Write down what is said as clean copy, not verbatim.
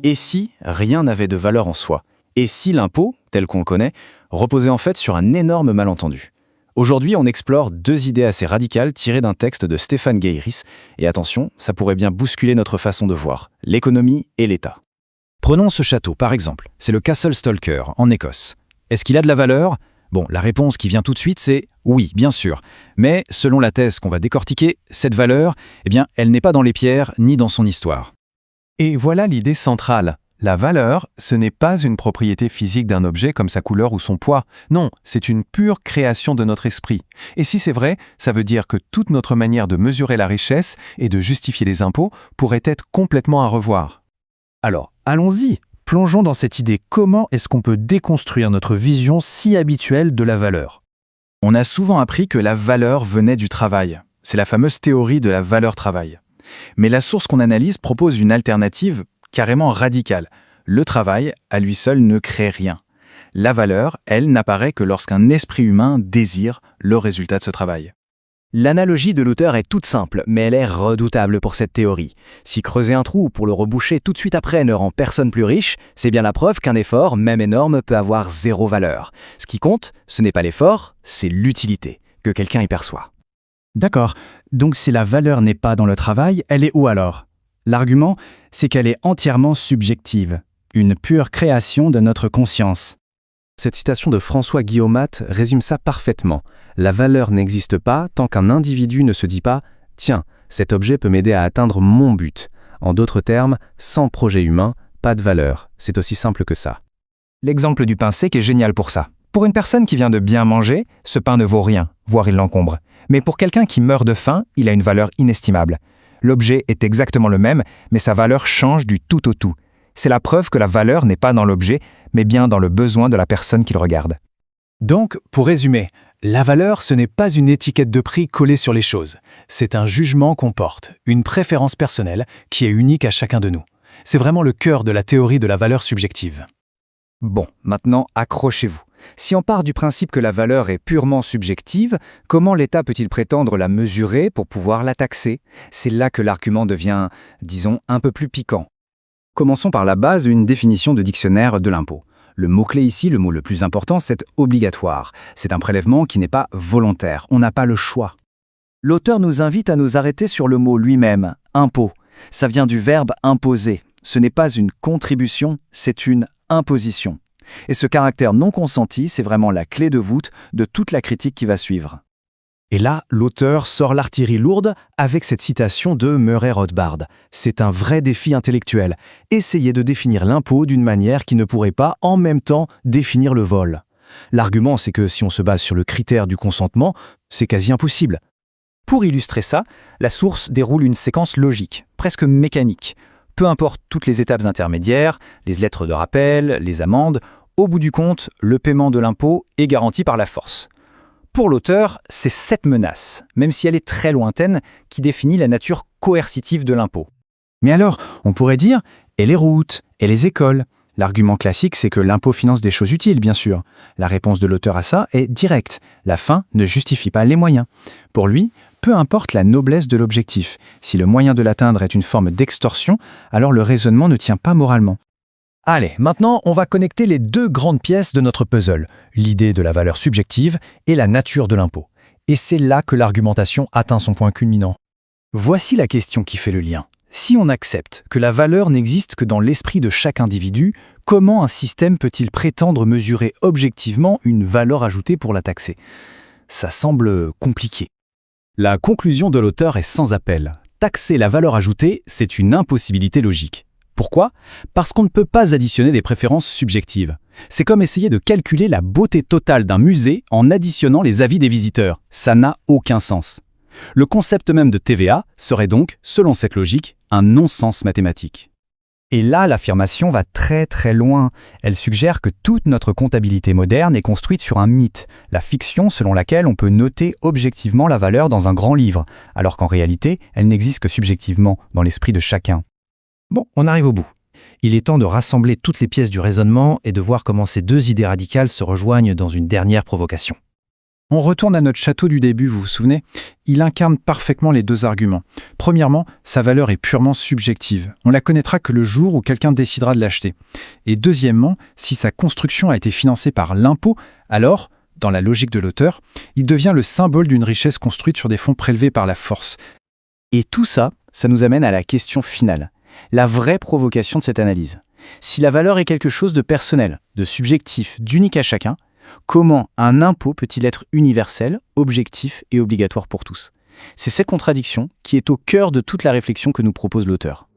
Et si rien n'avait de valeur en soi? Et si l'impôt, tel qu'on le connaît, reposait en fait sur un énorme malentendu? Aujourd'hui, on explore deux idées assez radicales tirées d'un texte de Stéphane Gayris. Et attention, ça pourrait bien bousculer notre façon de voir l'économie et l'État. Prenons ce château, par exemple. C'est le Castle Stalker, en Écosse. Est-ce qu'il a de la valeur? Bon, la réponse qui vient tout de suite, c'est oui, bien sûr. Mais selon la thèse qu'on va décortiquer, cette valeur, elle n'est pas dans les pierres ni dans son histoire. Et voilà l'idée centrale. La valeur, ce n'est pas une propriété physique d'un objet comme sa couleur ou son poids. Non, c'est une pure création de notre esprit. Et si c'est vrai, ça veut dire que toute notre manière de mesurer la richesse et de justifier les impôts pourrait être complètement à revoir. Alors, allons-y. Plongeons dans cette idée. Comment est-ce qu'on peut déconstruire notre vision si habituelle de la valeur? On a souvent appris que la valeur venait du travail. C'est la fameuse théorie de la valeur-travail. Mais la source qu'on analyse propose une alternative carrément radicale. Le travail, à lui seul, ne crée rien. La valeur, elle, n'apparaît que lorsqu'un esprit humain désire le résultat de ce travail. L'analogie de l'auteur est toute simple, mais elle est redoutable pour cette théorie. Si creuser un trou pour le reboucher tout de suite après ne rend personne plus riche, c'est bien la preuve qu'un effort, même énorme, peut avoir zéro valeur. Ce qui compte, ce n'est pas l'effort, c'est l'utilité que quelqu'un y perçoit. D'accord. Donc si la valeur n'est pas dans le travail, elle est où alors? L'argument, c'est qu'elle est entièrement subjective, une pure création de notre conscience. Cette citation de François Guillaumat résume ça parfaitement. La valeur n'existe pas tant qu'un individu ne se dit pas « Tiens, cet objet peut m'aider à atteindre mon but ». En d'autres termes, sans projet humain, pas de valeur. C'est aussi simple que ça. L'exemple du pain sec est génial pour ça. Pour une personne qui vient de bien manger, ce pain ne vaut rien, voire il l'encombre. Mais pour quelqu'un qui meurt de faim, il a une valeur inestimable. L'objet est exactement le même, mais sa valeur change du tout au tout. C'est la preuve que la valeur n'est pas dans l'objet, mais bien dans le besoin de la personne qui le regarde. Donc, pour résumer, la valeur, ce n'est pas une étiquette de prix collée sur les choses. C'est un jugement qu'on porte, une préférence personnelle qui est unique à chacun de nous. C'est vraiment le cœur de la théorie de la valeur subjective. Bon, maintenant, accrochez-vous. Si on part du principe que la valeur est purement subjective, comment l'État peut-il prétendre la mesurer pour pouvoir la taxer? C'est là que l'argument devient, disons, un peu plus piquant. Commençons par la base, une définition de dictionnaire de l'impôt. Le mot-clé ici, le mot le plus important, c'est obligatoire. C'est un prélèvement qui n'est pas volontaire. On n'a pas le choix. L'auteur nous invite à nous arrêter sur le mot lui-même, impôt. Ça vient du verbe imposer. Ce n'est pas une contribution, c'est une imposition. Et ce caractère non consenti, c'est vraiment la clé de voûte de toute la critique qui va suivre. Et là, l'auteur sort l'artillerie lourde avec cette citation de Murray Rothbard. C'est un vrai défi intellectuel. Essayez de définir l'impôt d'une manière qui ne pourrait pas, en même temps, définir le vol. L'argument, c'est que si on se base sur le critère du consentement, c'est quasi impossible. Pour illustrer ça, la source déroule une séquence logique, presque mécanique. Peu importe toutes les étapes intermédiaires, les lettres de rappel, les amendes, au bout du compte, le paiement de l'impôt est garanti par la force. Pour l'auteur, c'est cette menace, même si elle est très lointaine, qui définit la nature coercitive de l'impôt. Mais alors, on pourrait dire, et les routes, et les écoles? L'argument classique, c'est que l'impôt finance des choses utiles, bien sûr. La réponse de l'auteur à ça est directe. La fin ne justifie pas les moyens. Pour lui, peu importe la noblesse de l'objectif. Si le moyen de l'atteindre est une forme d'extorsion, alors le raisonnement ne tient pas moralement. Allez, maintenant, on va connecter les deux grandes pièces de notre puzzle, l'idée de la valeur subjective et la nature de l'impôt. Et c'est là que l'argumentation atteint son point culminant. Voici la question qui fait le lien. Si on accepte que la valeur n'existe que dans l'esprit de chaque individu, comment un système peut-il prétendre mesurer objectivement une valeur ajoutée pour la taxer? Ça semble compliqué. La conclusion de l'auteur est sans appel. Taxer la valeur ajoutée, c'est une impossibilité logique. Pourquoi? Parce qu'on ne peut pas additionner des préférences subjectives. C'est comme essayer de calculer la beauté totale d'un musée en additionnant les avis des visiteurs. Ça n'a aucun sens. Le concept même de TVA serait donc, selon cette logique, un non-sens mathématique. Et là, l'affirmation va très très loin. Elle suggère que toute notre comptabilité moderne est construite sur un mythe, la fiction selon laquelle on peut noter objectivement la valeur dans un grand livre, alors qu'en réalité, elle n'existe que subjectivement dans l'esprit de chacun. Bon, on arrive au bout. Il est temps de rassembler toutes les pièces du raisonnement et de voir comment ces deux idées radicales se rejoignent dans une dernière provocation. On retourne à notre château du début, vous vous souvenez? Il incarne parfaitement les deux arguments. Premièrement, sa valeur est purement subjective. On la connaîtra que le jour où quelqu'un décidera de l'acheter. Et deuxièmement, si sa construction a été financée par l'impôt, alors, dans la logique de l'auteur, il devient le symbole d'une richesse construite sur des fonds prélevés par la force. Et tout ça, ça nous amène à la question finale, la vraie provocation de cette analyse. Si la valeur est quelque chose de personnel, de subjectif, d'unique à chacun, comment un impôt peut-il être universel, objectif et obligatoire pour tous? C'est cette contradiction qui est au cœur de toute la réflexion que nous propose l'auteur.